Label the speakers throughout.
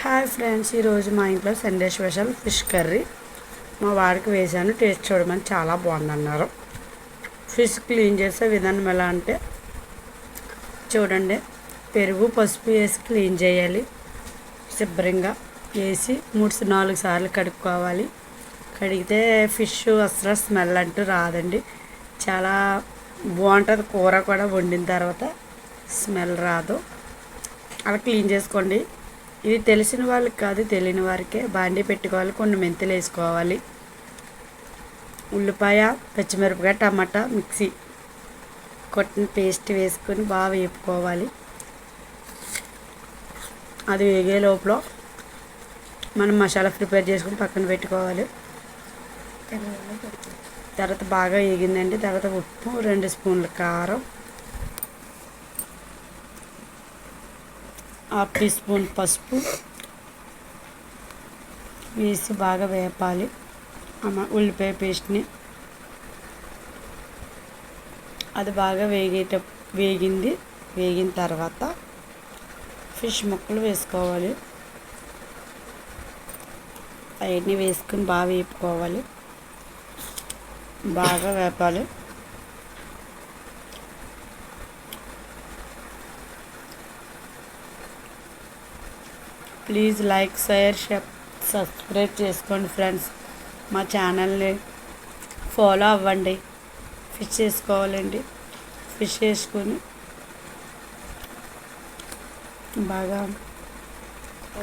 Speaker 1: Hi friends, ఈరోజు మా ఇంట్లో సండే స్పెషల్ ఫిష్ కర్రీ మా వాడికి వేసాను. టేస్ట్ చూడమని చాలా బాగుందన్నారు. ఫిష్ క్లీన్ చేసే విధానం ఎలా అంటే చూడండి. పెరుగు పసుపు వేసి క్లీన్ చేయాలి. శుభ్రంగా వేసి 3-4 సార్లు కడుక్కోవాలి. కడిగితే ఫిష్ అసలు స్మెల్ అంటూ రాదండి. చాలా బాగుంటుంది. కూర కూడా వండిన తర్వాత స్మెల్ రాదు. అలా క్లీన్ చేసుకోండి. ఇది తెలిసిన వాళ్ళకి కాదు, తెలియని వారికే. బాండీ పెట్టుకోవాలి, కొన్ని మెంతులు వేసుకోవాలి, ఉల్లిపాయ పచ్చిమిరపకాయ టమాటా మిక్సీ కొట్టిన పేస్ట్ వేసుకొని బాగా వేపుకోవాలి. అది వేగే లోపల మనం మసాలా ప్రిపేర్ చేసుకుని పక్కన పెట్టుకోవాలి. తర్వాత బాగా వేగిందండి. తర్వాత ఉప్పు, 2 స్పూన్ల కారం, 1/2 టీ స్పూన్ పసుపు వేసి బాగా వేపాలి. ఉల్లిపాయ పేస్ట్ని అది బాగా వేగిన తర్వాత ఫిష్ ముక్కలు వేసుకోవాలి. అవన్నీ వేసుకుని బాగా వేపుకోవాలి, బాగా వేపాలి. ప్లీజ్ లైక్, షేర్, సబ్స్క్రైబ్ చేసుకోండి ఫ్రెండ్స్. మా ఛానల్ని ఫాలో అవ్వండి. ఫిష్ వేసుకోవాలండి. ఫిష్ వేసుకొని బాగా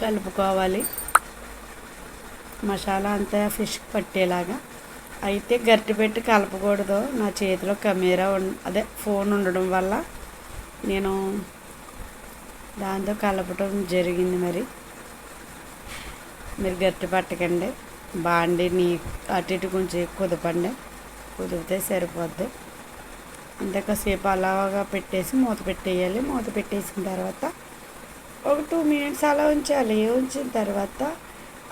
Speaker 1: కలుపుకోవాలి. మసాలా అంతా ఫిష్కి పట్టేలాగా. అయితే గరిటె పెట్టి కలపకూడదు. నా చేతిలో కెమెరా ఫోన్ ఉండడం వల్ల నేను దాంతో కలపడం జరిగింది. మీరు గట్టి పట్టకండి. బాండిని అటు ఇటు కొంచెం కుదిపితే సరిపోద్ది. అంతసేపు అలాగా పెట్టేసి మూత పెట్టేయాలి. మూత పెట్టేసిన తర్వాత ఒక 2 మినిట్స్ అలా ఉంచాలి. ఉంచిన తర్వాత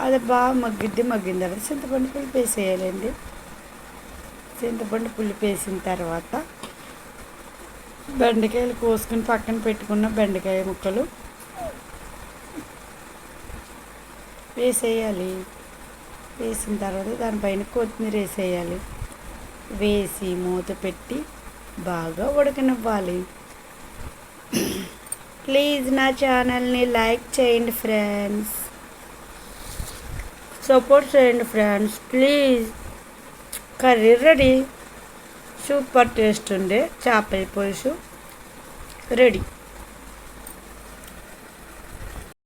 Speaker 1: అది బాగా మగ్గిన తర్వాత చింతపండు పులుపు వేసేయాలండి. చింతపండు పులుపు వేసిన తర్వాత బెండకాయలు కోసుకుని పక్కన పెట్టుకున్న బెండకాయ ముక్కలు వేసేయాలి. వేసిన తర్వాత దానిపైన కొత్తిమీర వేసేయాలి. వేసి మూత పెట్టి బాగా ఉడకనివ్వాలి. ప్లీజ్ నా ఛానల్ని లైక్ చేయండి ఫ్రెండ్స్, సపోర్ట్ చేయండి friends please. Curry ready. Super taste ఉండే చేపల పులుసు రెడీ.